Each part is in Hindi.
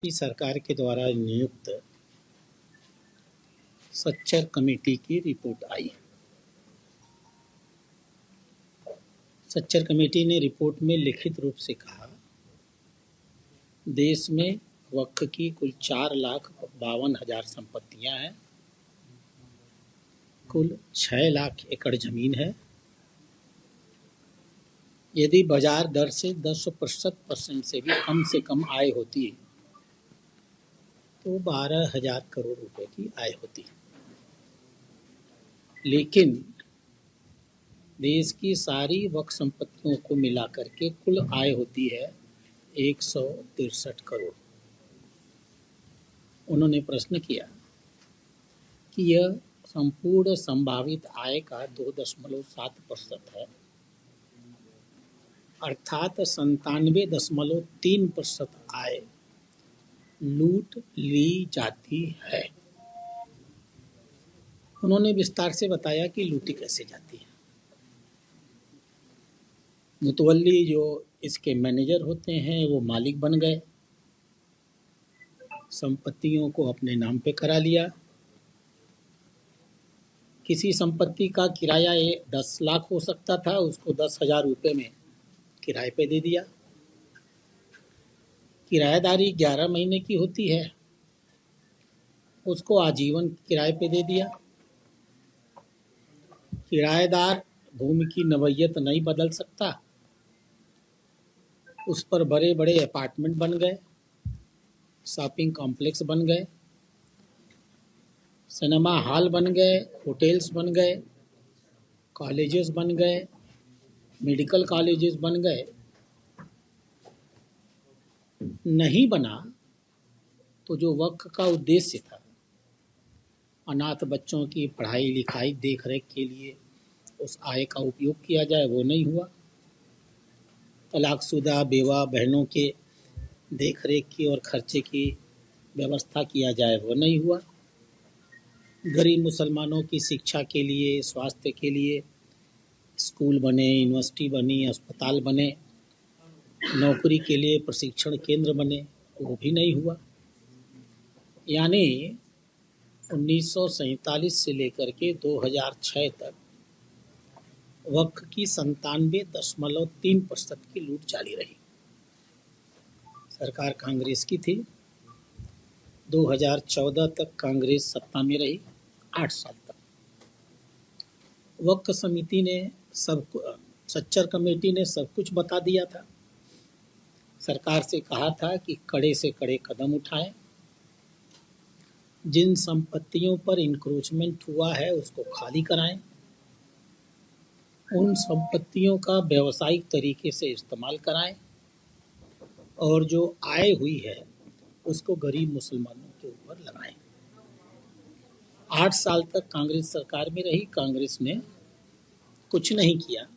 की सरकार के द्वारा नियुक्त सच्चर कमेटी की रिपोर्ट आई। सच्चर कमेटी ने रिपोर्ट में लिखित रूप से कहा, देश में वक्फ की कुल 4,52,000 संपत्तियां हैं, कुल 6 लाख एकड़ जमीन है। यदि बाजार दर से 10% से भी कम आय होती है तो 12,000 करोड़ रुपए की आय होती है। लेकिन देश की सारी वक्फ संपत्तियों को मिलाकर के कुल आय होती है 163 करोड़। उन्होंने प्रश्न किया कि यह संपूर्ण संभावित आय का 2.7% है, अर्थात 97.3% आय लूट ली जाती है। उन्होंने विस्तार से बताया कि लूटी कैसे जाती है। मुतवल्ली जो इसके मैनेजर होते हैं वो मालिक बन गए, संपत्तियों को अपने नाम पे करा लिया। किसी संपत्ति का किराया 10 लाख हो सकता था, उसको 10,000 रुपये में किराए पे दे दिया। किराएदारी 11 महीने की होती है, उसको आजीवन किराए पे दे दिया। किराएदार भूमि की नवैयत नहीं बदल सकता, उस पर बड़े बड़े अपार्टमेंट बन गए, शॉपिंग कॉम्प्लेक्स बन गए, सिनेमा हॉल बन गए, होटल्स बन गए, कॉलेजेस बन गए, मेडिकल कॉलेजेस बन गए। नहीं बना तो जो वक्फ का उद्देश्य था, अनाथ बच्चों की पढ़ाई लिखाई देख रेख के लिए उस आय का उपयोग किया जाए, वो नहीं हुआ। तलाकशुदा बेवा बहनों के देख रेख की और खर्चे की व्यवस्था किया जाए, वो नहीं हुआ। गरीब मुसलमानों की शिक्षा के लिए, स्वास्थ्य के लिए स्कूल बने, यूनिवर्सिटी बनी, अस्पताल बने, नौकरी के लिए प्रशिक्षण केंद्र बने, वो भी नहीं हुआ। यानी 1947 से लेकर के 2006 तक वक्फ की 97.3% की लूट जारी रही। सरकार कांग्रेस की थी। 2014 तक कांग्रेस सत्ता में रही, 8 साल तक। वक्फ समिति ने सच्चर कमेटी ने सब कुछ बता दिया था। सरकार से कहा था कि कड़े से कड़े कदम उठाएं, जिन संपत्तियों पर इंक्रोचमेंट हुआ है उसको खाली कराएं, उन संपत्तियों का व्यावसायिक तरीके से इस्तेमाल कराएं और जो आय हुई है उसको गरीब मुसलमानों के ऊपर लगाएं। 8 साल तक कांग्रेस सरकार में रही, कांग्रेस ने कुछ नहीं किया।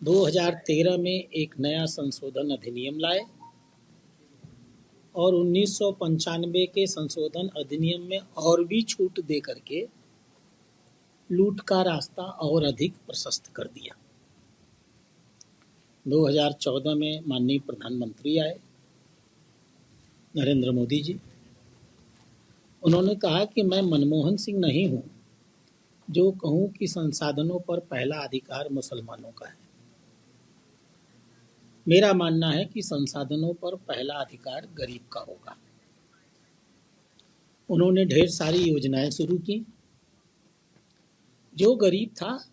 2013 में एक नया संशोधन अधिनियम लाए और 1995 के संशोधन अधिनियम में और भी छूट दे करके लूट का रास्ता और अधिक प्रशस्त कर दिया। 2014 में माननीय प्रधानमंत्री आए नरेंद्र मोदी जी। उन्होंने कहा कि मैं मनमोहन सिंह नहीं हूं जो कहूं कि संसाधनों पर पहला अधिकार मुसलमानों का है। मेरा मानना है कि संसाधनों पर पहला अधिकार गरीब का होगा। उन्होंने ढेर सारी योजनाएं शुरू की। जो गरीब था,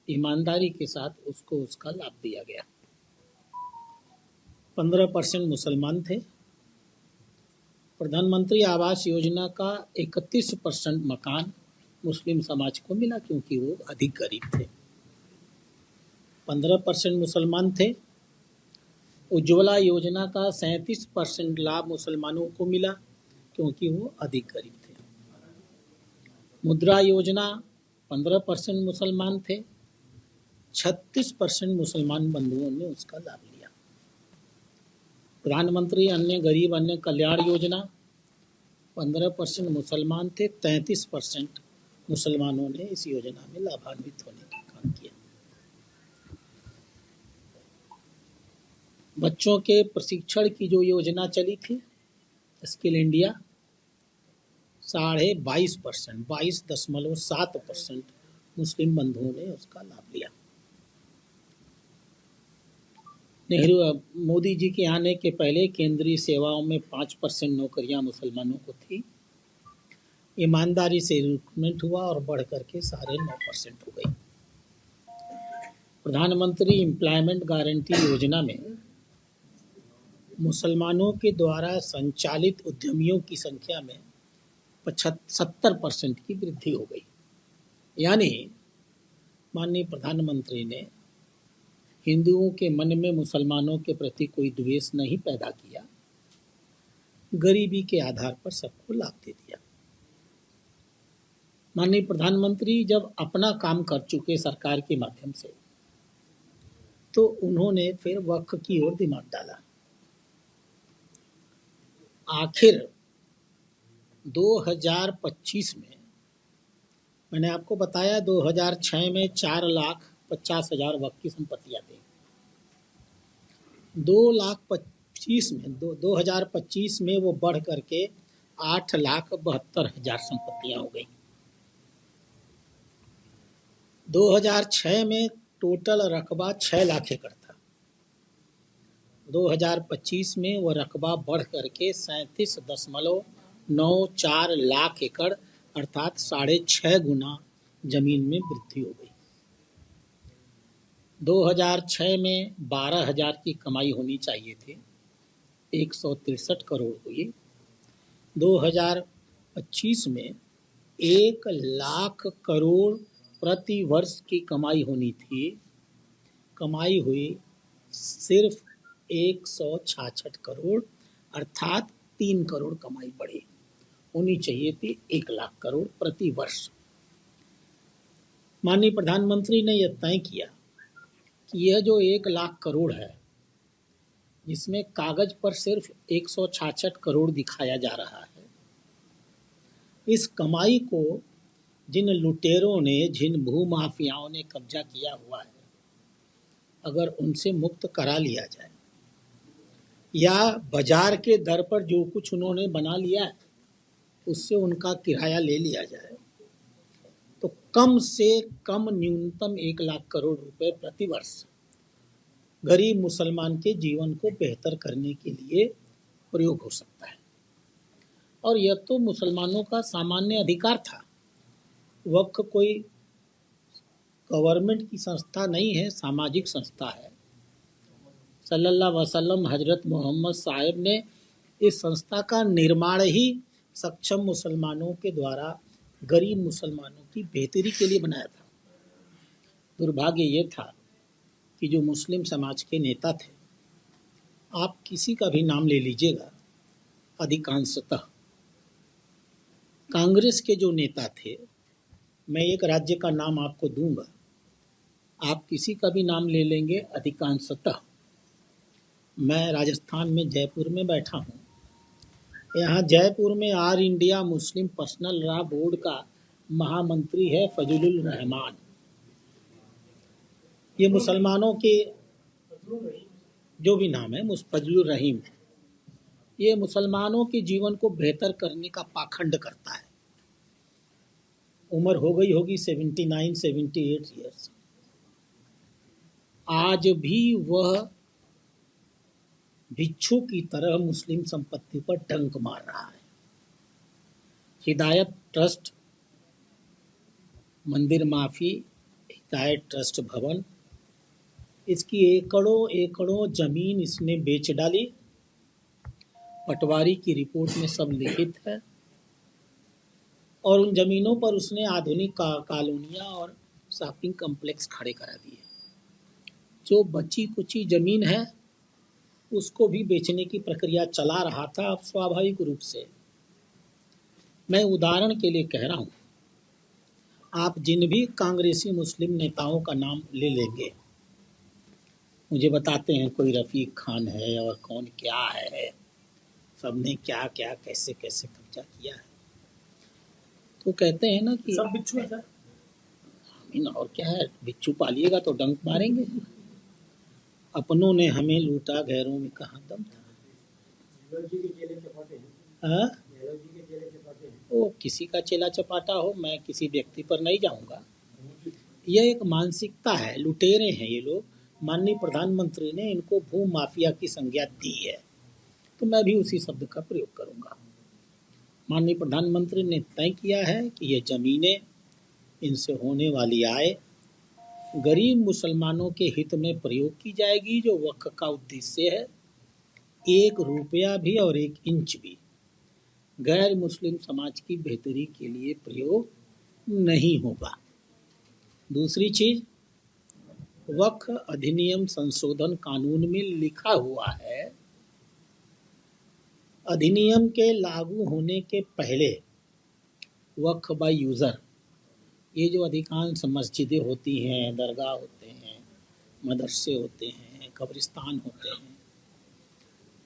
ईमानदारी के साथ उसको उसका लाभ दिया गया। 15% मुसलमान थे। प्रधानमंत्री आवास योजना का 31% मकान मुस्लिम समाज को मिला क्योंकि वो अधिक गरीब थे। 15% मुसलमान थे। उज्ज्वला योजना का 37% लाभ मुसलमानों को मिला क्योंकि वो अधिक गरीब थे। मुद्रा योजना 15% मुसलमान थे, 36% मुसलमान बंधुओं ने उसका लाभ लिया। प्रधानमंत्री अन्य गरीब अन्य कल्याण योजना 15% मुसलमान थे, 33% मुसलमानों ने इस योजना में लाभान्वित होने का काम किया। बच्चों के प्रशिक्षण की जो योजना चली थी, स्किल इंडिया 22.5%, 22.7% मुस्लिम बंधुओं ने उसका लाभ लिया। मोदी जी के आने के पहले केंद्रीय सेवाओं में 5% नौकरियां मुसलमानों को थी। ईमानदारी से रिक्रूटमेंट हुआ और बढ़ करके 9.5% हो गई। प्रधानमंत्री एम्प्लॉयमेंट गारंटी योजना में मुसलमानों के द्वारा संचालित उद्यमियों की संख्या में 70% की वृद्धि हो गई। यानी माननीय प्रधानमंत्री ने हिंदुओं के मन में मुसलमानों के प्रति कोई द्वेष नहीं पैदा किया, गरीबी के आधार पर सबको लाभ दे दिया। माननीय प्रधानमंत्री जब अपना काम कर चुके सरकार के माध्यम से, तो उन्होंने फिर वक्फ की ओर दिमाग डाला। आखिर 2025 में मैंने आपको बताया 2006 में 4,50,000 वक्फ की संपत्तियां थी। 2025 में वो बढ़ करके 8,72,000 संपत्तियां हो गई। 2006 में टोटल रकबा 6 लाख एकड़ था। 2025 में वो रकबा बढ़ करके 37.94 लाख एकड़ अर्थात 6.5 गुना जमीन में वृद्धि हो गई। 2006 में 12,000 की कमाई होनी चाहिए थी, 163 करोड़ हुई। 2025 में 1 लाख करोड़ प्रति वर्ष की कमाई होनी थी, कमाई हुई सिर्फ 166 करोड़ अर्थात 3 करोड़ कमाई बढ़ी। होनी चाहिए थी 1 लाख करोड़ प्रति वर्ष। माननीय प्रधानमंत्री ने यह तय किया कि यह जो 1 लाख करोड़ है, जिसमें कागज पर सिर्फ 166 करोड़ दिखाया जा रहा है, इस कमाई को जिन लुटेरों ने, जिन भूमाफियाओं ने कब्जा किया हुआ है, अगर उनसे मुक्त करा लिया जाए या बाजार के दर पर जो कुछ उन्होंने बना लिया है उससे उनका किराया ले लिया जाए, तो कम से कम न्यूनतम 1 लाख करोड़ रुपए प्रति वर्ष गरीब मुसलमान के जीवन को बेहतर करने के लिए प्रयोग हो सकता है। और यह तो मुसलमानों का सामान्य अधिकार था। वक्फ कोई गवर्नमेंट की संस्था नहीं है, सामाजिक संस्था है। सल्लल्लाहु अलैहि वसल्लम हजरत मोहम्मद साहब ने इस संस्था का निर्माण ही सक्षम मुसलमानों के द्वारा गरीब मुसलमानों की बेहतरी के लिए बनाया था। दुर्भाग्य ये था कि जो मुस्लिम समाज के नेता थे, आप किसी का भी नाम ले लीजिएगा, अधिकांशतः कांग्रेस के जो नेता थे, मैं एक राज्य का नाम आपको दूंगा, आप किसी का भी नाम ले लेंगे, अधिकांशतः। मैं राजस्थान में जयपुर में बैठा हूँ। यहाँ जयपुर में all India Muslim personal law board का महामंत्री है फजलुल रहमान। ये मुसलमानों के जो भी नाम है, फजलुर रहीम, ये मुसलमानों के जीवन को बेहतर करने का पाखंड करता है। उम्र हो गई होगी 79-78 ईयर्स। आज भी वह भिक्षु की तरह मुस्लिम संपत्ति पर डंक मार रहा है। हिदायत ट्रस्ट, मंदिर माफी, हिदायत ट्रस्ट भवन, इसकी एकड़ों एकड़ों जमीन इसने बेच डाली। पटवारी की रिपोर्ट में सब लिखित है। और उन जमीनों पर उसने आधुनिक कॉलोनियां और शॉपिंग कॉम्प्लेक्स खड़े करा दिए। जो बची कुची जमीन है उसको भी बेचने की प्रक्रिया चला रहा था। अब स्वाभाविक रूप से मैं उदाहरण के लिए कह रहा हूँ, आप जिन भी कांग्रेसी मुस्लिम नेताओं का नाम ले लेंगे, मुझे बताते हैं कोई रफ़ीक खान है और कौन क्या है, सबने क्या क्या कैसे कैसे कब्जा किया है, तो कहते हैं ना कि सब बिच्छू है सर। और क्या है, बिच्छू पालिएगा तो डंक मारेंगे। अपनों ने हमें लूटा, गैरों में कहाँ दम था। हाँ? वो किसी का चेला चपाटा हो, मैं किसी व्यक्ति पर नहीं जाऊंगा। यह एक मानसिकता है, लुटेरे हैं ये लोग। माननीय प्रधानमंत्री ने इनको भू माफिया की संज्ञा दी है, तो मैं भी उसी शब्द का प्रयोग करूंगा। माननीय प्रधानमंत्री ने तय किया है कि ये जमीनें, इनसे होने वाली आय गरीब मुसलमानों के हित में प्रयोग की जाएगी, जो वक्फ का उद्देश्य है। 1 रुपया भी और 1 इंच भी गैर मुस्लिम समाज की बेहतरी के लिए प्रयोग नहीं होगा। दूसरी चीज, वक्फ अधिनियम संशोधन कानून में लिखा हुआ है, अधिनियम के लागू होने के पहले वक्फ बाय यूजर, ये जो अधिकांश मस्जिदें होती हैं, दरगाह होते हैं, मदरसे होते हैं, कब्रिस्तान होते हैं,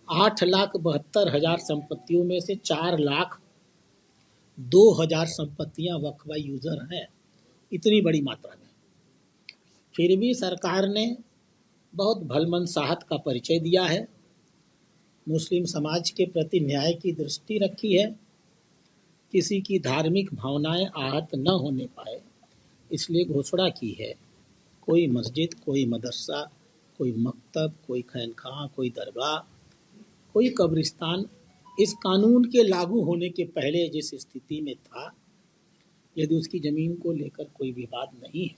8,72,000 संपत्तियों में से 4,02,000 संपत्तियां वक्फ बाय यूजर हैं। इतनी बड़ी मात्रा में फिर भी सरकार ने बहुत भलमनसाहत का परिचय दिया है, मुस्लिम समाज के प्रति न्याय की दृष्टि रखी है, किसी की धार्मिक भावनाएं आहत न होने पाए इसलिए घोषणा की है। कोई मस्जिद, कोई मदरसा, कोई मकतब, कोई खैनखां, कोई दरगाह, कोई कब्रिस्तान इस कानून के लागू होने के पहले जिस स्थिति में था, यदि उसकी ज़मीन को लेकर कोई विवाद नहीं है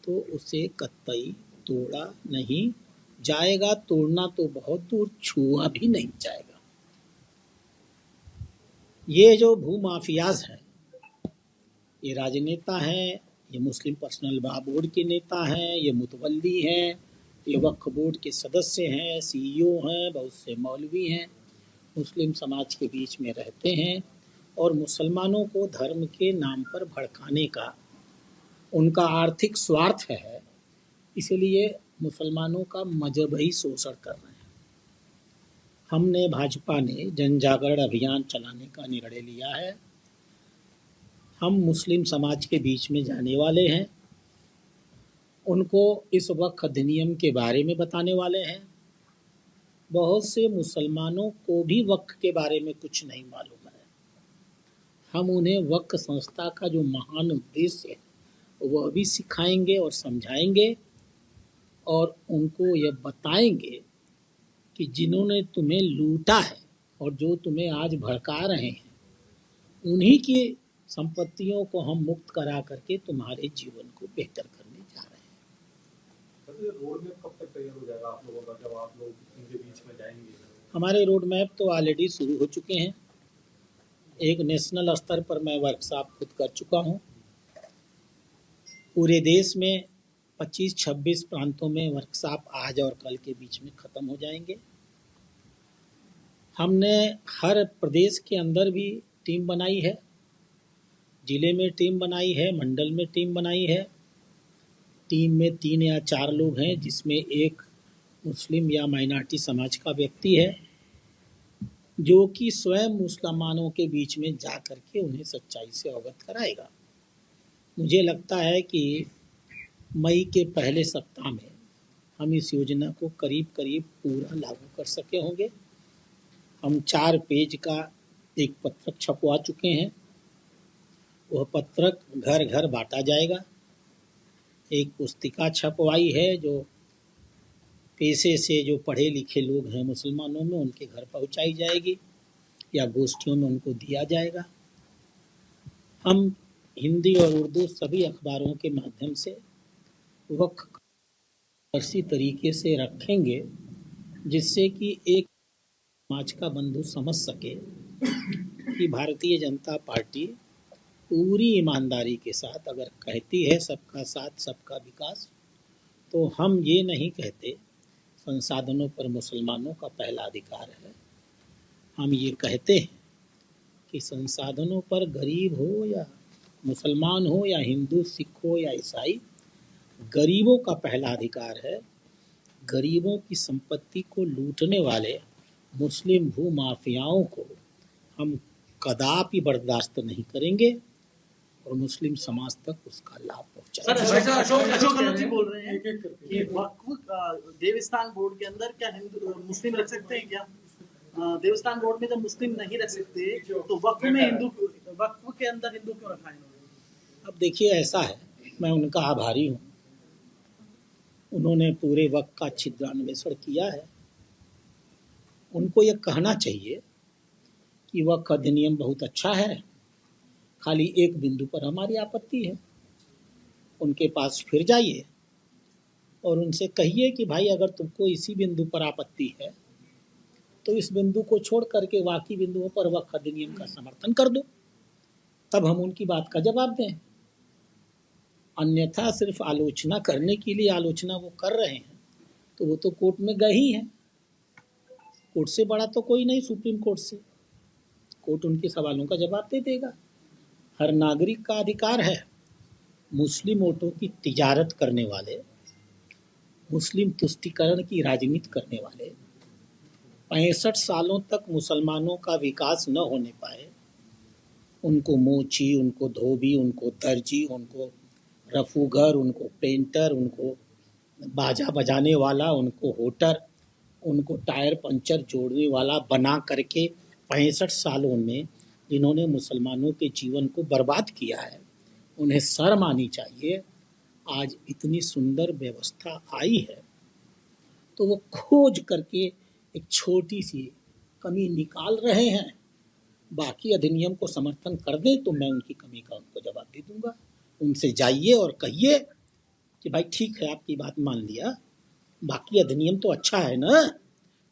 तो उसे कतई तोड़ा नहीं जाएगा। तोड़ना तो बहुत दूर, छुआ भी नहीं जाएगा। ये जो भूमाफियाज हैं, ये राजनेता हैं, ये मुस्लिम पर्सनल लॉ बोर्ड के नेता हैं, ये मुतवल्ली हैं, ये वक्फ बोर्ड के सदस्य हैं, सीईओ हैं, बहुत से मौलवी हैं, मुस्लिम समाज के बीच में रहते हैं और मुसलमानों को धर्म के नाम पर भड़काने का उनका आर्थिक स्वार्थ है, इसलिए मुसलमानों का मजहबी शोषण कर रहे हैं। हमने, भाजपा ने जन जागरण अभियान चलाने का निर्णय लिया है। हम मुस्लिम समाज के बीच में जाने वाले हैं, उनको इस वक्फ अधिनियम के बारे में बताने वाले हैं। बहुत से मुसलमानों को भी वक्फ के बारे में कुछ नहीं मालूम है। हम उन्हें वक्फ संस्था का जो महान उद्देश्य है वह भी सिखाएंगे और समझाएंगे और उनको यह बताएंगे कि जिन्होंने तुम्हें लूटा है और जो तुम्हें आज भड़का रहे हैं, उन्हीं की संपत्तियों को हम मुक्त करा करके तुम्हारे जीवन को बेहतर करने जा रहे हैं। रोड मैप कब तक तैयार हो जाएगा आप लोगों का, जब आप लोग इनके बीच में जाएंगे? हमारे रोड मैप तो ऑलरेडी शुरू हो चुके हैं। एक नेशनल स्तर पर मैं वर्कशॉप खुद कर चुका हूँ। पूरे देश में 25-26 प्रांतों में वर्कशॉप आज और कल के बीच में ख़त्म हो जाएंगे। हमने हर प्रदेश के अंदर भी टीम बनाई है, जिले में टीम बनाई है, मंडल में टीम बनाई है। टीम में 3 या 4 लोग हैं, जिसमें एक मुस्लिम या माइनॉरिटी समाज का व्यक्ति है, जो कि स्वयं मुसलमानों के बीच में जा कर के उन्हें सच्चाई से अवगत कराएगा। मुझे लगता है कि मई के पहले सप्ताह में हम इस योजना को करीब करीब पूरा लागू कर सके होंगे। हम 4 पेज का एक पत्रक छपवा चुके हैं। वह पत्रक घर घर बांटा जाएगा। एक पुस्तिका छपवाई है जो पेशे से जो पढ़े लिखे लोग हैं मुसलमानों में, उनके घर पहुंचाई जाएगी या गोष्ठियों में उनको दिया जाएगा। हम हिंदी और उर्दू सभी अखबारों के माध्यम से वक्फ इसी तरीके से रखेंगे जिससे कि एक समाज का बंधु समझ सके कि भारतीय जनता पार्टी पूरी ईमानदारी के साथ अगर कहती है सबका साथ सबका विकास, तो हम ये नहीं कहते संसाधनों पर मुसलमानों का पहला अधिकार है। हम ये कहते हैं कि संसाधनों पर गरीब हो या मुसलमान हो या हिंदू, सिख हो या ईसाई, गरीबों का पहला अधिकार है। गरीबों की संपत्ति को लूटने वाले मुस्लिम भूमाफियाओं को हम कदापि बर्दाश्त नहीं करेंगे और मुस्लिम समाज तक उसका लाभ पहुंचाएंगे। अशोक गहलोत जी बोल रहे हैं कि वक्फ देवस्थान बोर्ड के अंदर क्या हिंदू मुस्लिम रख सकते हैं क्या? देवस्थान बोर्ड में जब मुस्लिम नहीं रख सकते तो वक्फ के अंदर हिंदू क्यों रखा है इन्होंने? अब देखिए, ऐसा है, मैं उनका आभारी हूँ। उन्होंने पूरे वक्त का छिद्रान्वेषण किया है। उनको ये कहना चाहिए कि वक्फ अधिनियम बहुत अच्छा है, खाली एक बिंदु पर हमारी आपत्ति है। उनके पास फिर जाइए और उनसे कहिए कि भाई, अगर तुमको इसी बिंदु पर आपत्ति है तो इस बिंदु को छोड़ करके बाकी बिंदुओं पर वक्फ अधिनियम का समर्थन कर दो, तब हम उनकी बात का जवाब दें। अन्यथा सिर्फ आलोचना करने के लिए आलोचना वो कर रहे हैं, तो वो तो कोर्ट में गए ही हैं। कोर्ट से बड़ा तो कोई नहीं, सुप्रीम कोर्ट से। कोर्ट उनके सवालों का जवाब दे देगा। हर नागरिक का अधिकार है। मुस्लिम वोटों की तिजारत करने वाले, मुस्लिम तुष्टीकरण की राजनीति करने वाले, 65 सालों तक मुसलमानों का विकास न होने पाए, उनको मोची, उनको धोबी, उनको दर्जी, उनको रफूगर, उनको पेंटर, उनको बाजा बजाने वाला, उनको होटर, उनको टायर पंचर जोड़ने वाला बना करके 65 सालों में जिन्होंने मुसलमानों के जीवन को बर्बाद किया है, उन्हें शर्म आनी चाहिए। आज इतनी सुंदर व्यवस्था आई है तो वो खोज करके एक छोटी सी कमी निकाल रहे हैं। बाकी अधिनियम को समर्थन कर दें तो मैं उनकी कमी का उनको जवाब दे दूंगा। उनसे जाइए और कहिए कि भाई ठीक है, आपकी बात मान लिया, बाकी अधिनियम तो अच्छा है ना,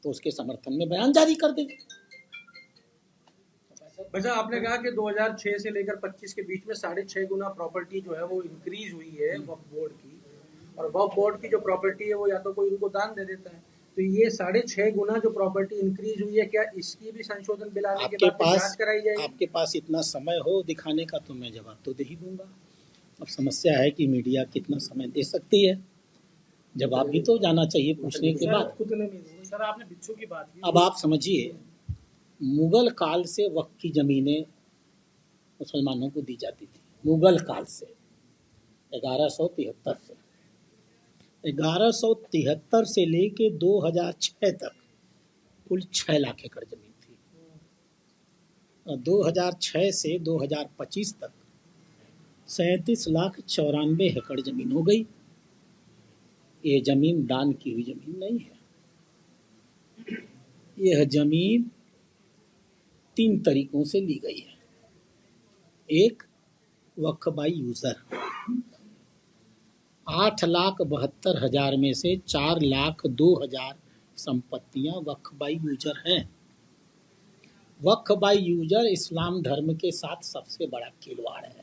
तो उसके समर्थन में बयान जारी कर दें। वैसा आपने कहा कि 2006 से लेकर 25 के बीच में 6.5 गुना प्रॉपर्टी जो है वो इंक्रीज हुई है वक्फ बोर्ड की, और वक्फ बोर्ड की जो प्रॉपर्टी है वो या तो कोई उनको दान दे देता है, तो ये 6.5 गुना जो प्रॉपर्टी इंक्रीज हुई है, क्या इसकी भी संशोधन बिल आने के बाद जांच कराई जाएगी? आपके पास इतना समय हो दिखाने का तो मैं जवाब तो दे ही दूंगा। अब समस्या है कि मीडिया कितना समय दे सकती है। जवाब भी तो जाना चाहिए पूछने के बाद। सर, आपने बिच्छू की बात की। अब आप समझिए, मुगल काल से वक्फ की जमीनें मुसलमानों को दी जाती थी। मुगल काल से 1173 से 1173 से लेके 2006 तक कुल 6 लाख एकड़ जमीन थी। और 2006 से 2025 तक 37,94,00,000 एकड़ जमीन हो गई। ये जमीन दान की हुई जमीन नहीं है। यह जमीन 3 तरीकों से ली गई है। एक, वक्फ बाई यूजर, 8,72,000 में से 4,02,000 संपत्तियां वक्फ बाई यूजर हैं। वक्फ बाई यूजर इस्लाम धर्म के साथ सबसे बड़ा खिलवाड़ है।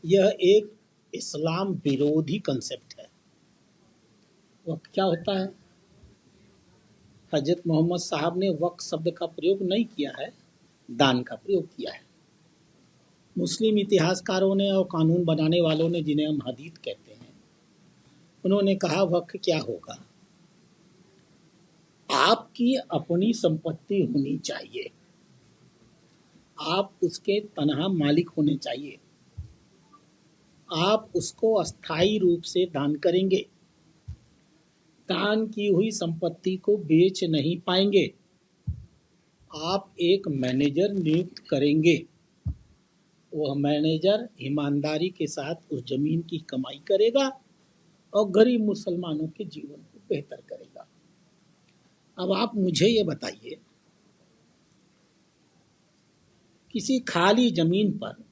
यह एक इस्लाम विरोधी कंसेप्ट है। वक्फ क्या होता है? हजरत मोहम्मद साहब ने वक्फ शब्द का प्रयोग नहीं किया है, दान का प्रयोग किया है। मुस्लिम इतिहासकारों ने और कानून बनाने वालों ने, जिन्हें हम हदीत कहते हैं, उन्होंने कहा वक्फ क्या होगा? आपकी अपनी संपत्ति होनी चाहिए, आप उसके तनहा मालिक होने चाहिए, आप उसको अस्थायी रूप से दान करेंगे, दान की हुई संपत्ति को बेच नहीं पाएंगे, आप एक मैनेजर नियुक्त करेंगे, वह मैनेजर ईमानदारी के साथ उस जमीन की कमाई करेगा और गरीब मुसलमानों के जीवन को बेहतर करेगा। अब आप मुझे ये बताइए, किसी खाली जमीन पर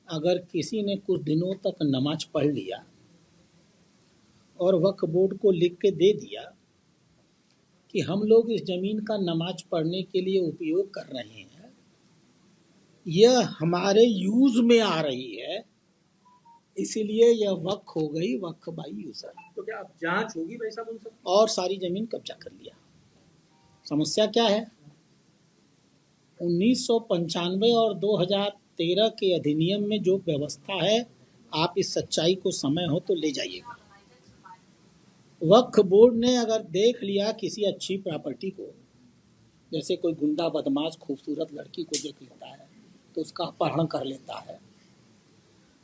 अगर किसी ने कुछ दिनों तक नमाज पढ़ लिया और वक्फ बोर्ड को लिख के दे दिया कि हम लोग इस जमीन का नमाज पढ़ने के लिए उपयोग कर रहे हैं, यह हमारे यूज में आ रही है, इसीलिए यह वक्फ हो गई, वक्फ बाई यूजर। तो क्या अब जांच होगी भाई साहब उन सब? और सारी जमीन कब्जा कर लिया। समस्या क्या है? 1995 और 2013 के अधिनियम में जो व्यवस्था है, आप इस सच्चाई को समय हो तो ले जाइएगा। वक्फ बोर्ड ने अगर देख लिया किसी अच्छी प्रॉपर्टी को, जैसे कोई गुंडा बदमाश खूबसूरत लड़की को देख लेता है तो उसका अपहरण कर लेता है,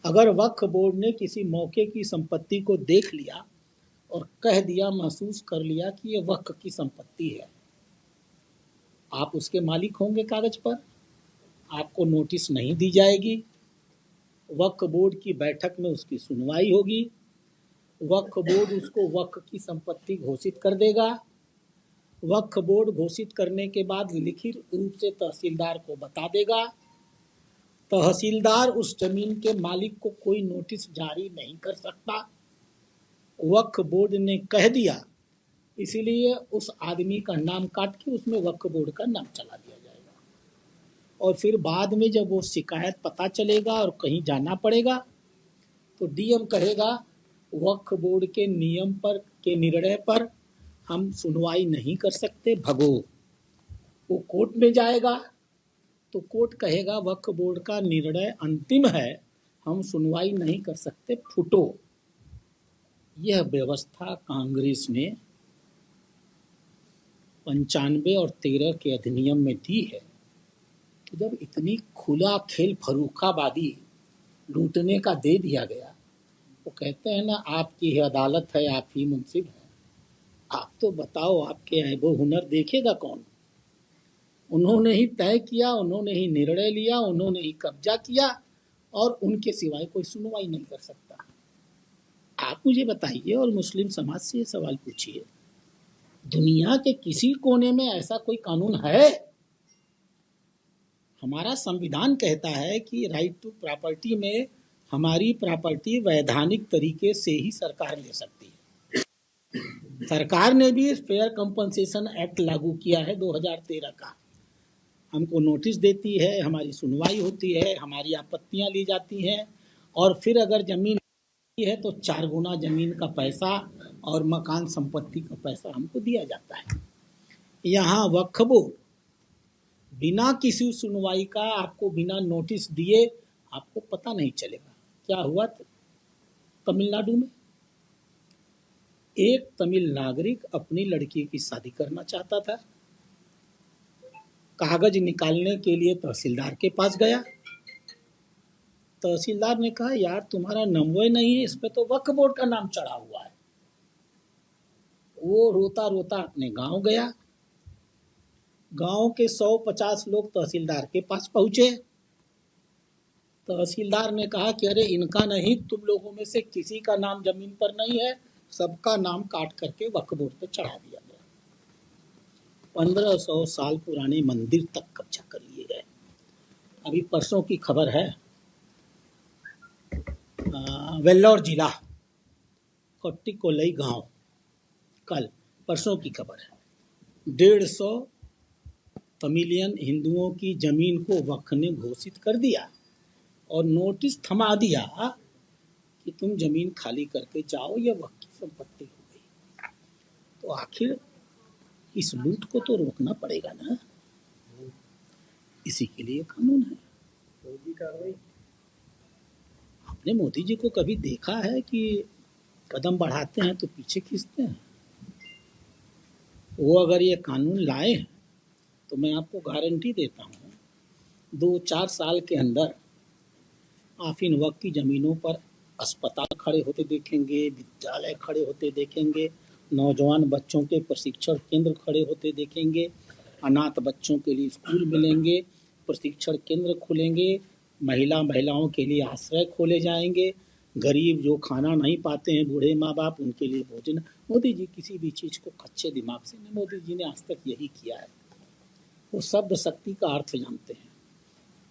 अगर वक्फ बोर्ड ने किसी मौके की संपत्ति को देख लिया और कह दिया, महसूस कर लिया कि ये वक्फ की संपत्ति है, आप उसके मालिक होंगे कागज पर, आपको नोटिस नहीं दी जाएगी, वक्फ बोर्ड की बैठक में उसकी सुनवाई होगी, वक्फ बोर्ड उसको वक्फ की संपत्ति घोषित कर देगा, वक्फ बोर्ड घोषित करने के बाद लिखित रूप से तहसीलदार को बता देगा, तहसीलदार उस जमीन के मालिक को कोई नोटिस जारी नहीं कर सकता, वक्फ बोर्ड ने कह दिया, इसीलिए उस आदमी का नाम काट के उसमें वक्फ बोर्ड का नाम चला दिया जाएगा। और फिर बाद में जब वो शिकायत पता चलेगा और कहीं जाना पड़ेगा तो डीएम कहेगा वक्फ बोर्ड के नियम पर के निर्णय पर हम सुनवाई नहीं कर सकते, भगो। वो कोर्ट में जाएगा तो कोर्ट कहेगा वक्फ बोर्ड का निर्णय अंतिम है, हम सुनवाई नहीं कर सकते, फुटो। यह व्यवस्था कांग्रेस ने 95 और 13 के अधिनियम में दी है। तो जब इतनी खुला खेल फर्रुखाबादी लूटने का दे दिया गया, वो कहते हैं ना आपकी ही अदालत है, आप ही मुंसिफ हैं, आप तो बताओ आपके ऐबो हुनर देखेगा कौन। उन्होंने ही तय किया, उन्होंने ही निर्णय लिया, उन्होंने ही कब्जा किया और उनके सिवाय कोई सुनवाई नहीं कर सकता। आप मुझे बताइए और मुस्लिम समाज से ये सवाल पूछिए, दुनिया के किसी कोने में ऐसा कोई कानून है? हमारा संविधान कहता है कि राइट टू प्रॉपर्टी में हमारी प्रॉपर्टी वैधानिक तरीके से ही सरकार ले सकती है। सरकार ने भी फेयर कंपनसेशन एक्ट लागू किया है 2013 का। हमको नोटिस देती है, हमारी सुनवाई होती है, हमारी आपत्तियां ली जाती हैं और फिर अगर जमीन है तो 4 गुना जमीन का पैसा और मकान संपत्ति का पैसा हमको दिया जाता है। यहाँ वक्फ बोर्ड बिना किसी सुनवाई का, आपको बिना नोटिस दिए आपको पता नहीं चलेगा। क्या हुआ तमिलनाडु में, एक तमिल नागरिक अपनी लड़की की शादी करना चाहता था, कागज निकालने के लिए तहसीलदार के पास गया, तहसीलदार ने कहा यार तुम्हारा नंबर नहीं है, इस पे तो वक्फ बोर्ड का नाम चढ़ा हुआ है। वो रोता रोता अपने गांव गया, गांव के 150 लोग तहसीलदार के पास पहुंचे, तहसीलदार ने कहा कि अरे इनका नहीं, तुम लोगों में से किसी का नाम जमीन पर नहीं है, सबका नाम काट करके वक्फ बोर्ड पे चढ़ा दिया गया। 1500 साल पुराने मंदिर तक कब्जा कर लिए गए। अभी परसों की खबर है, वेल्लोर जिला कोट्टिकोलई गांव, कल परसों की खबर है, 150 तमिलियन हिंदुओं की जमीन को वक्फ ने घोषित कर दिया और नोटिस थमा दिया कि तुम जमीन खाली करके जाओ, यह वक्फ की संपत्ति हो गई। तो आखिर इस लूट को तो रोकना पड़ेगा ना, इसी के लिए कानून है। होगी कार्रवाई। आपने मोदी जी को कभी देखा है कि कदम बढ़ाते हैं तो पीछे खींचते हैं? वो अगर ये कानून लाए तो मैं आपको गारंटी देता हूँ 2-4 साल के अंदर आप इन वक्त की ज़मीनों पर अस्पताल खड़े होते देखेंगे, विद्यालय खड़े होते देखेंगे, नौजवान बच्चों के प्रशिक्षण केंद्र खड़े होते देखेंगे, अनाथ बच्चों के लिए स्कूल मिलेंगे, प्रशिक्षण केंद्र खुलेंगे, महिलाओं के लिए आश्रय खोले जाएंगे, गरीब जो खाना नहीं पाते हैं, बूढ़े माँ बाप, उनके लिए भोजन। मोदी जी किसी भी चीज़ को कच्चे दिमाग से नहीं, मोदी जी ने आज तक यही किया है। वो शब्द शक्ति का अर्थ जानते हैं,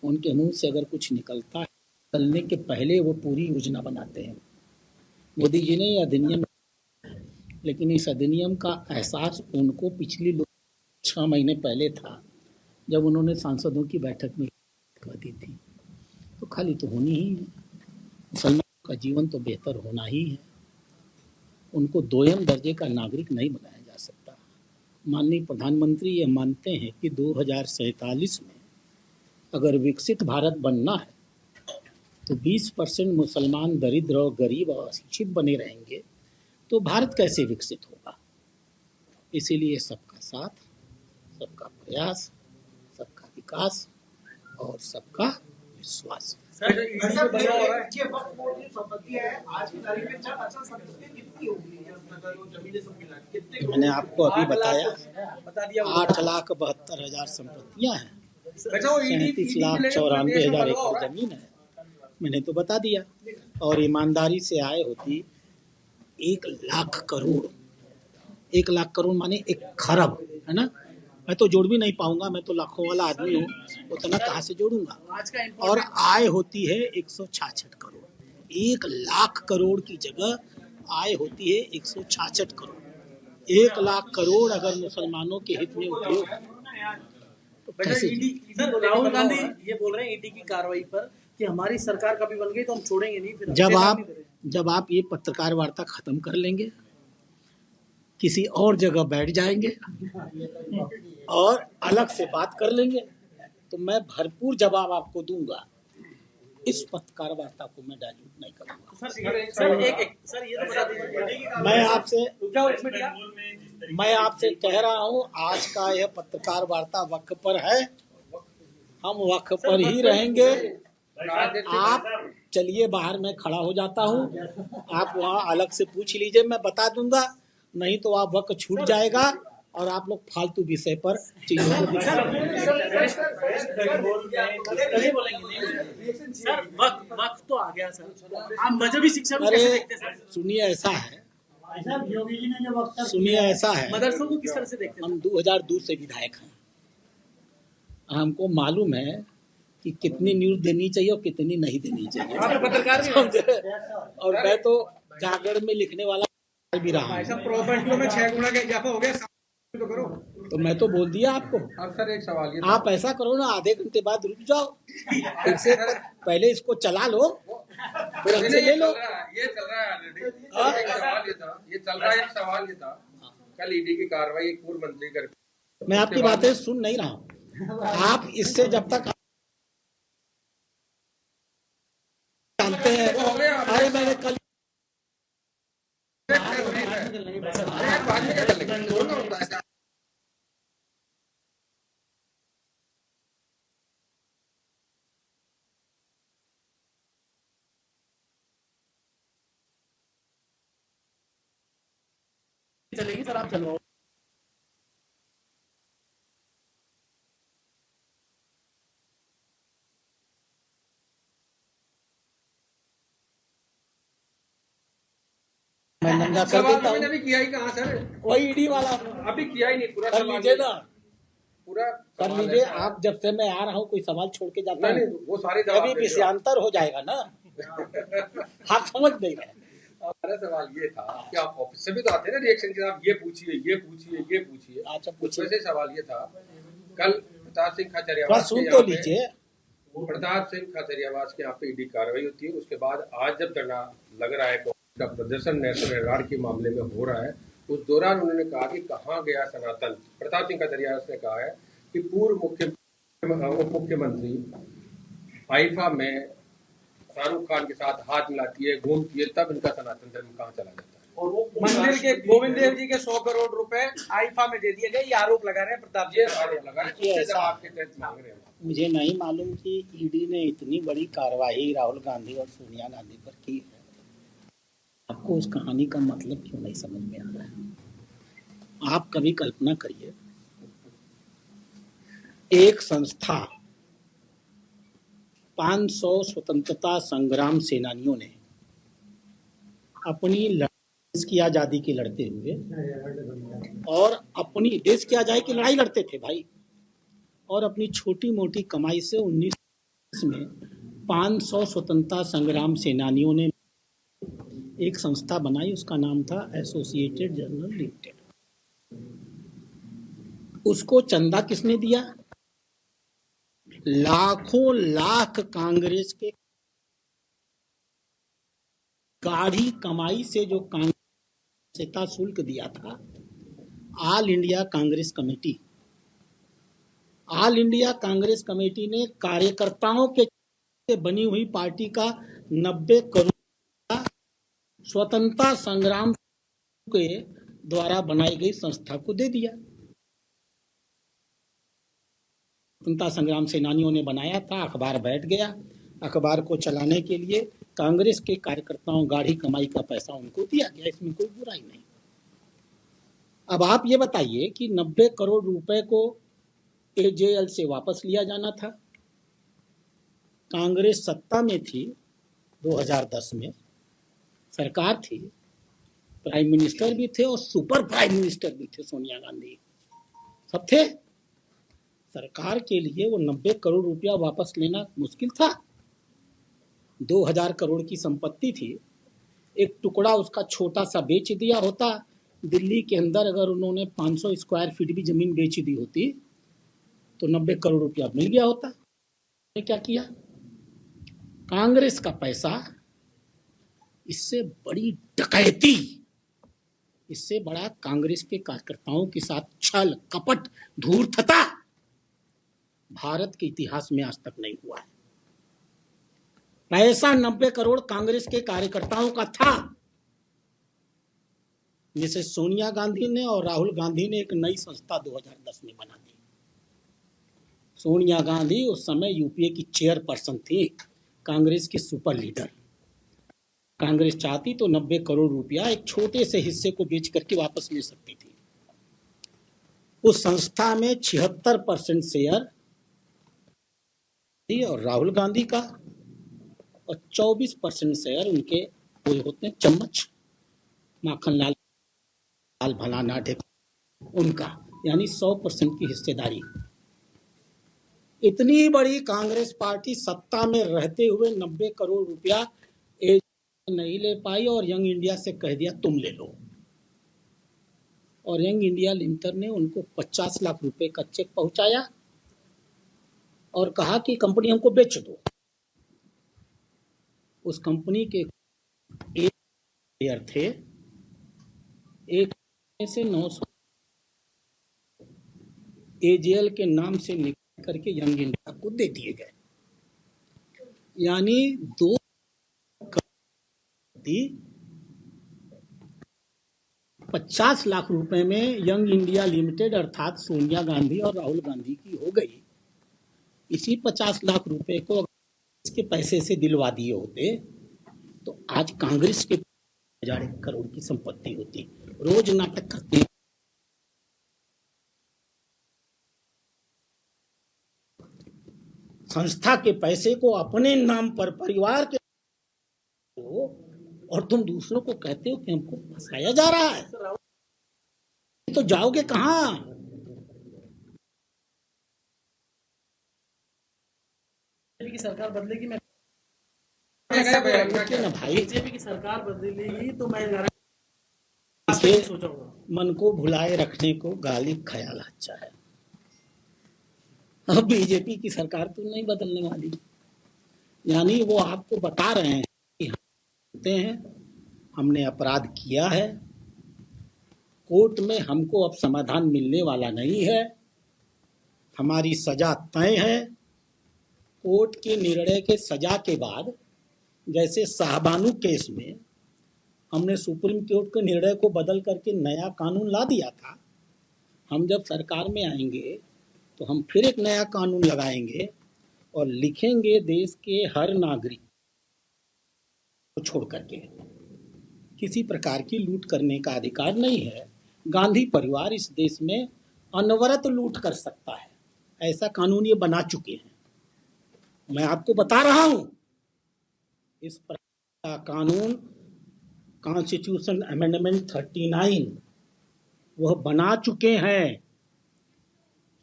उनके मुंह से अगर कुछ निकलता है, निकलने के पहले वो पूरी योजना बनाते हैं। मोदी जी ने यह अधिनियम, लेकिन इस अधिनियम का एहसास उनको पिछली 6 महीने पहले था, जब उन्होंने सांसदों की बैठक में कह दी थी। तो खाली तो होनी ही है, मुसलमान का जीवन तो बेहतर होना ही है, उनको दोयम दर्जे का नागरिक नहीं बनाया जा सकता। माननीय प्रधानमंत्री ये मानते हैं कि 2047 में अगर विकसित भारत बनना है तो 20% मुसलमान दरिद्र और गरीब और अशिक्षित बने रहेंगे तो भारत कैसे विकसित होगा। इसीलिए सबका साथ, सबका प्रयास, सबका विकास और सबका विश्वास। सर, ये वक्फ बोर्ड की संपत्ति है, आज की तारीख में 4 अच्छा संपत्ति कितनी होगी? जमीनें सब मिला के कितने मैंने आपको अभी 8 लाख बताया बता दिया 8,72,000 संपत्तियां हैं, वैसे वो 37,94,000 एकड़ जमीन है। मैंने तो बता दिया। और ईमानदारी से आए होती 1,00,000 करोड़, 1,00,000 करोड़ माने 1 खरब, है ना। मैं तो जोड़ भी नहीं पाऊंगा, मैं तो लाखों वाला आदमी हूँ, उतना कहाँ से जोड़ूंगा। आज का और आय होती है 166 करोड़। 1,00,000 करोड़ की जगह आय होती है 166 करोड़। 1,00,000 करोड़ अगर मुसलमानों के हित में उपयोग तो कैसे? सर राहुल गांधी ये बोल रहे हैं ईडी की कार्रवाई पर कि हमारी सरकार कभी बन गई तो हम छोड़ेंगे नहीं। फिर जब आप ये पत्रकार वार्ता खत्म कर लेंगे, किसी और जगह बैठ जाएंगे और अलग से बात कर लेंगे, तो मैं भरपूर जवाब आपको दूंगा। इस पत्रकार वार्ता को मैं डाइल्यूट नहीं करूंगा। सर ये तो बता दीजिए मैं आपसे कह रहा हूं, आज का यह पत्रकार वार्ता वक्त पर है, हम वक्त पर ही रहेंगे। आप चलिए बाहर, मैं खड़ा हो जाता हूं, आप वहां अलग से पूछ लीजिए, मैं बता दूंगा। नहीं तो आप वक्त छूट जाएगा और आप लोग फालतू विषय पर चीजों को सर वक्त तो आ गया सर। आप मजहबी शिक्षा को कैसे देखते हैं सर? सुनिए, ऐसा है, सुनिए ऐसा है, मदरसों को किस तरह से देखते हैं? हम 2002 से विधायक हैं। हमको मालूम है कि कितनी न्यूज देनी चाहिए और कितनी नहीं देनी चाहिए। आप पत्रकार भी हैं। और मैं तो जागरण में लिखने वाला भी रहा हूं। प्रॉपर्टियों में 6 गुना का इजाफा हो गया तो करो। तो मैं तो बोल दिया आपको। अब सर एक सवाल ये आप ऐसा करो ना, आधे घंटे बाद रुक जाओ, फिर से पहले इसको चला लो, फिर हमसे ले लो। ये चल रहा है ऑलरेडी। एक सवाल ये था, कल ईडी की कार्रवाई एक पूर्व मंत्री कर, मैं आपकी बातें सुन नहीं रहा हूँ। आप इससे जब तक जानते हैं, अरे मैंने कल चलेगी सर, आप चलवाओ। मैं नंगा कर देता हूँ। अभी किया ही कहाँ सर? वही ईडी वाला अभी किया ही नहीं, पूरा कर लीजिए ना, पूरा कर लीजिए। आप जब से मैं आ रहा हूँ कोई सवाल छोड़ के जाता नहीं, हूँ, वो सारे अभी विषयांतर हो जाएगा ना। आप समझ नहीं रहे। हमारा सवाल ये था कि आप ऑफिस से भी तो आते हैं ना रिएक्शन के, आप ये पूछिए ये पूछिए ये पूछिए। अच्छा कुछ पूछिए। वैसे सवाल ये था, कल प्रताप सिंह थोड़ा सुन तो लीजिए। प्रताप सिंह खाचरियावास के यहाँ पे ईडी कार्रवाई होती है, उसके बाद आज जब धरना लग रहा है, का प्रदर्शन नेशनल हेराल्ड के मामले में हो रहा है, उस दौरान उन्होंने कहा कि कहाँ गया सनातन। प्रताप सिंह खाचरियावास ने कहा है कि पूर्व मुख्यमंत्री आईफा में शाहरुख खान के साथ हाथ मिलाती है, घूमती है, तब इनका सनातन धर्म कहाँ चला जाता है। और वो मंदिर के गोविंद देव जी के 100 करोड़ रुपए आईफा में दे दिए गए, ये आरोप लगा रहे हैं प्रताप जी। आरोप लगा रहे हैं, आपके तहत मांग रहे हैं। मुझे नहीं मालूम कि ईडी ने इतनी बड़ी कार्रवाई राहुल गांधी और सोनिया गांधी पर की है। आपको उस कहानी का मतलब क्यों नहीं समझ में आ रहा है? आप कभी कल्पना करिए, एक संस्था 500 स्वतंत्रता संग्राम सेनानियों ने अपनी देश की आजादी की लड़ते हुए, और अपनी देश की आजादी की लड़ाई लड़ते थे भाई, और अपनी छोटी मोटी कमाई से 19 में 500 स्वतंत्रता संग्राम सेनानियों ने एक संस्था बनाई, उसका नाम था एसोसिएटेड जर्नल लिमिटेड। उसको चंदा किसने दिया? लाखों लाख कांग्रेस के गाढ़ी कमाई से जो कांग्रेस शुल्क दिया था all India Congress committee. All India Congress committee ने कार्यकर्ताओं के बनी हुई पार्टी का 90 करोड़ स्वतंत्रता संग्राम के द्वारा बनाई गई संस्था को दे दिया। स्वतंत्रता संग्राम सेनानियों ने बनाया था, अखबार बैठ गया, अखबार को चलाने के लिए कांग्रेस के कार्यकर्ताओं गाढ़ी कमाई का पैसा उनको दिया गया, इसमें कोई बुराई नहीं। अब आप ये बताइए कि 90 करोड़ रुपए को एजेएल से वापस लिया जाना था। कांग्रेस सत्ता में थी, 2010 में सरकार थी, प्राइम मिनिस्टर भी थे और सुपर प्राइम मिनिस्टर भी थे, सोनिया गांधी सब थे। सरकार के लिए वो 90 करोड़ रुपया वापस लेना मुश्किल था। 2000 करोड़ की संपत्ति थी, एक टुकड़ा उसका छोटा सा बेच दिया होता। दिल्ली के अंदर अगर उन्होंने 500 स्क्वायर फीट भी जमीन बेच दी होती तो 90 करोड़ रुपया मिल गया होता। क्या किया? कांग्रेस का पैसा, इससे बड़ी डकैती, इससे बड़ा कांग्रेस के कार्यकर्ताओं के साथ छल कपट धूर्तता भारत के इतिहास में आज तक नहीं हुआ है। पैसा 90 करोड़ कांग्रेस के कार्यकर्ताओं का था, जिसे सोनिया गांधी ने और राहुल गांधी ने एक नई संस्था 2010 में बना दी। सोनिया गांधी उस समय यूपीए की चेयरपर्सन थी, कांग्रेस की सुपर लीडर। कांग्रेस चाहती तो 90 करोड़ रुपया एक छोटे से हिस्से को बेच करके वापस ले सकती थी। उस संस्था में 76% शेयर और राहुल गांधी का और 24% शेयर उनके वो होते हैं चम्मच माखन लाल भलाना ढेक उनका, यानी 100% की हिस्सेदारी। इतनी बड़ी कांग्रेस पार्टी सत्ता में रहते हुए 90 करोड़ रुपया नहीं ले पाई और यंग इंडिया से कह दिया तुम ले लो। और यंग इंडिया लिमिटेड ने उनको 50 लाख रुपए का चेक पहुंचाया और कहा कि कंपनी हमको बेच दो। उस कंपनी के एक शेयर थे, एक से 900 एजेएल के नाम से निकाल करके यंग इंडिया को दे दिए गए। यानी 50 लाख रुपए में यंग इंडिया लिमिटेड अर्थात सोनिया गांधी और राहुल गांधी की हो गई। इसी 50 लाख रुपए को इसके पैसे से दिलवा दिए होते तो आज कांग्रेस के 1000 करोड़ की संपत्ति होती। रोज नाटक करते हैं। संस्था के पैसे को अपने नाम पर परिवार के और तुम दूसरों को कहते हो कि हमको फंसाया जा रहा है, तो जाओगे कहां? बीजेपी की सरकार बदलेगी, मैं ना भाई, बीजेपी की सरकार बदलेगी तो मैं सोचा होगा। मन को भुलाए रखने को गालिब ख्याल अच्छा है। अब बीजेपी की सरकार तो नहीं बदलने वाली, यानी वो आपको बता रहे हैं कि हमने अपराध किया है, कोर्ट में हमको अब समाधान मिलने वाला नहीं है, हमारी सजा तय है। कोर्ट के निर्णय के सजा के बाद, जैसे शाहबानू केस में हमने सुप्रीम कोर्ट के निर्णय को बदल करके नया कानून ला दिया था, हम जब सरकार में आएंगे तो हम फिर एक नया कानून लगाएंगे और लिखेंगे देश के हर नागरिक को छोड़ करके किसी प्रकार की लूट करने का अधिकार नहीं है। गांधी परिवार इस देश में अनवरत लूट कर सकता है, ऐसा कानून ये बना चुके हैं। मैं आपको बता रहा हूं, इस प्रकार का कानून कॉन्स्टिट्यूशन अमेंडमेंट 39 वह बना चुके हैं।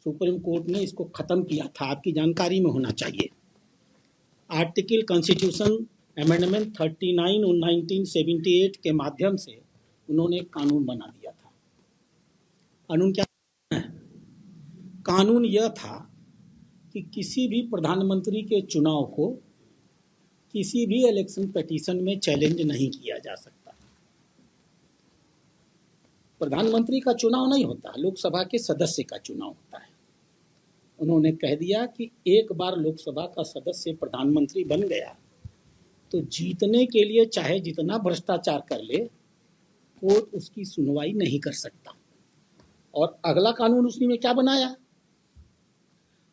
सुप्रीम कोर्ट ने इसको खत्म किया था, आपकी जानकारी में होना चाहिए। आर्टिकल कॉन्स्टिट्यूशन अमेंडमेंट 39 1978 के माध्यम से उन्होंने एक कानून बना दिया था। कानून क्या है? कानून यह था कि किसी भी प्रधानमंत्री के चुनाव को किसी भी इलेक्शन पिटीशन में चैलेंज नहीं किया जा सकता। प्रधानमंत्री का चुनाव नहीं होता, लोकसभा के सदस्य का चुनाव होता है। उन्होंने कह दिया कि एक बार लोकसभा का सदस्य प्रधानमंत्री बन गया तो जीतने के लिए चाहे जितना भ्रष्टाचार कर ले, कोर्ट उसकी सुनवाई नहीं कर सकता। और अगला कानून उसने में क्या बनाया?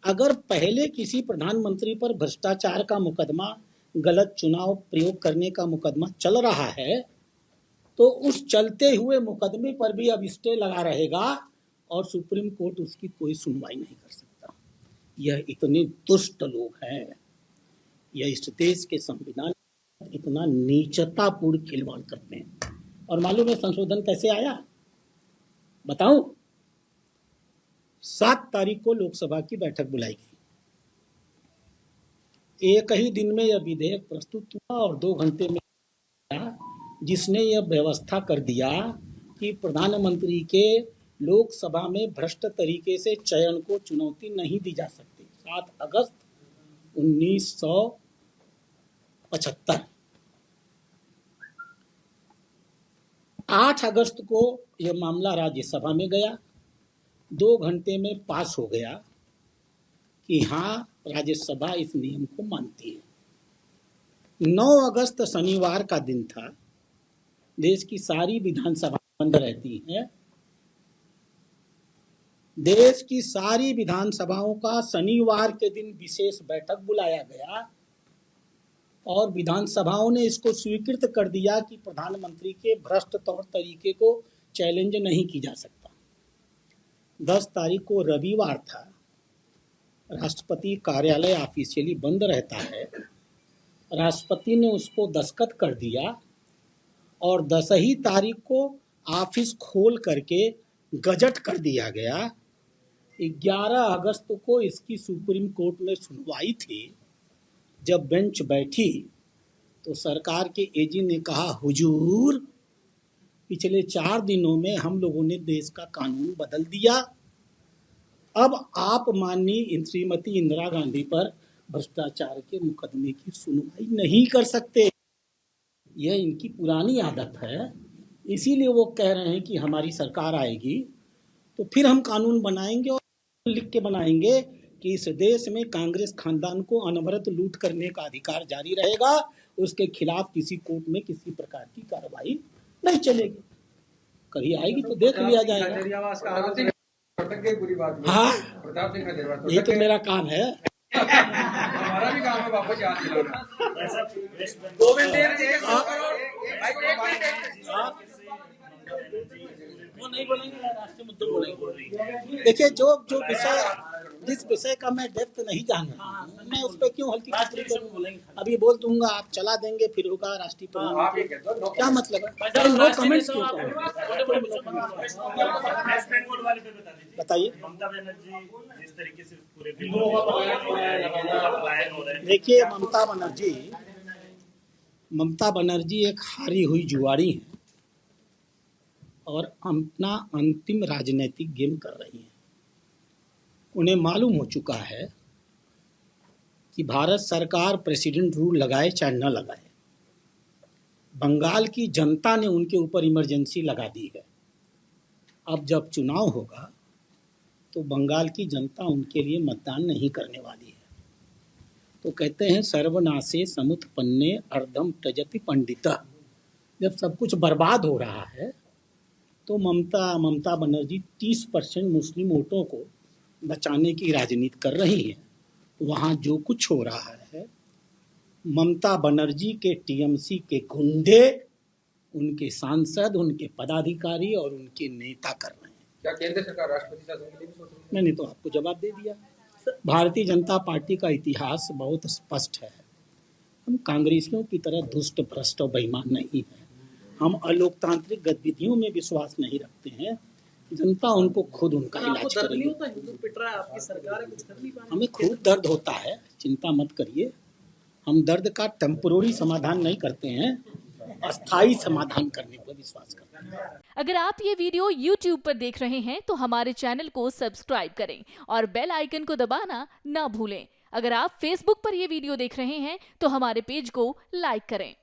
अगर पहले किसी प्रधानमंत्री पर भ्रष्टाचार का मुकदमा, गलत चुनाव प्रयोग करने का मुकदमा चल रहा है तो उस चलते हुए मुकदमे पर भी अब स्टे लगा रहेगा और सुप्रीम कोर्ट उसकी कोई सुनवाई नहीं कर सकता। यह इतने दुष्ट लोग हैं, यह इस देश के संविधान इतना नीचतापूर्ण खिलवाड़ करते हैं। और मालूम है संशोधन कैसे आया, बताऊं? 7 तारीख को लोकसभा की बैठक बुलाई गई। एक ही दिन में यह विधेयक प्रस्तुत हुआ और 2 घंटे में जिसने यह व्यवस्था कर दिया कि प्रधानमंत्री के लोकसभा में भ्रष्ट तरीके से चयन को चुनौती नहीं दी जा सकती। 7 अगस्त 1975। 8 अगस्त को यह मामला राज्यसभा में गया, 2 घंटे में पास हो गया कि हाँ राज्यसभा इस नियम को मानती है। 9 अगस्त शनिवार का दिन था, देश की सारी विधानसभा बंद रहती है। देश की सारी विधानसभाओं का शनिवार के दिन विशेष बैठक बुलाया गया और विधानसभाओं ने इसको स्वीकृत कर दिया कि प्रधानमंत्री के भ्रष्ट तौर तरीके को चैलेंज नहीं की जा सकता। 10 तारीख को रविवार था, राष्ट्रपति कार्यालय ऑफिशियली बंद रहता है। राष्ट्रपति ने उसको दस्तखत कर दिया और 10 ही तारीख को ऑफिस खोल करके गजट कर दिया गया। 11 अगस्त को इसकी सुप्रीम कोर्ट में सुनवाई थी। जब बेंच बैठी तो सरकार के एजी ने कहा, हुजूर पिछले 4 दिनों में हम लोगों ने देश का कानून बदल दिया, अब आप माननीय श्रीमती इंदिरा गांधी पर भ्रष्टाचार के मुकदमे की सुनवाई नहीं कर सकते। यह इनकी पुरानी आदत है, इसीलिए वो कह रहे हैं कि हमारी सरकार आएगी तो फिर हम कानून बनाएंगे और लिख के बनाएंगे कि इस देश में कांग्रेस खानदान को अनवरत लूट करने का अधिकार जारी रहेगा, उसके खिलाफ किसी कोर्ट में किसी प्रकार की कार्रवाई नहीं चलेगी। कभी आएगी तो देख लिया जाएगा। हाँ, ये तो मेरा काम है। हमारा भी काम है वापस याद दिलाना। वो नहीं बोलेंगे, राष्ट्रीय मुद्दे बोलेंगे। देखिए जो विषय जिस विषय का मैं डेप्थ नहीं जान रहा हूँ, मैं उस पर क्यों हल्की टिप्पणी करूँ? अभी बोल दूंगा, आप चला देंगे, फिर होगा राष्ट्रीय प्रधान, क्या मतलब है? नो कमेंट्स क्यों? बताइए। जिस तरीके से पूरे देखिए, ममता बनर्जी एक हारी हुई जुआरी है और अपना अंतिम राजनीतिक गेम कर रही है। उन्हें मालूम हो चुका है कि भारत सरकार प्रेसिडेंट रूल लगाए चाहे न लगाए, बंगाल की जनता ने उनके ऊपर इमरजेंसी लगा दी है। अब जब चुनाव होगा तो बंगाल की जनता उनके लिए मतदान नहीं करने वाली है। तो कहते हैं सर्वनाशे समुत्पन्ने अर्धम त्यजति पंडिता। जब सब कुछ बर्बाद हो रहा है तो ममता बनर्जी 30% मुस्लिम वोटों को बचाने की राजनीति कर रही है। वहाँ जो कुछ हो रहा है, ममता बनर्जी के टीएमसी के गुंडे, उनके सांसद, उनके पदाधिकारी और उनके नेता कर रहे हैं। क्या केंद्र सरकार राष्ट्रपति शासन के लिए भी सोच रही है? मैंने तो आपको जवाब दे दिया। भारतीय जनता पार्टी का इतिहास बहुत स्पष्ट है। हम कांग्रेसियों की तरह दुष्ट, भ्रष्ट और बेईमान नहीं है। हम अलोकतांत्रिक गतिविधियों में विश्वास नहीं रखते हैं। जनता उनको खुद उनका इलाज करेगी। हिंदू पिट रहा है, आपकी सरकार है, कुछ कर नहीं पा रही। हमें खूब दर्द होता है, चिंता मत करिए। हम दर्द का टेम्पोररी समाधान नहीं करते हैं, अस्थायी समाधान करने पर विश्वास करते हैं। अगर आप ये वीडियो YouTube पर देख रहे हैं तो हमारे चैनल को सब्सक्राइब करें और बेल आइकन को दबाना ना भूलें। अगर आप Facebook पर ये वीडियो देख रहे हैं तो हमारे पेज को लाइक करें।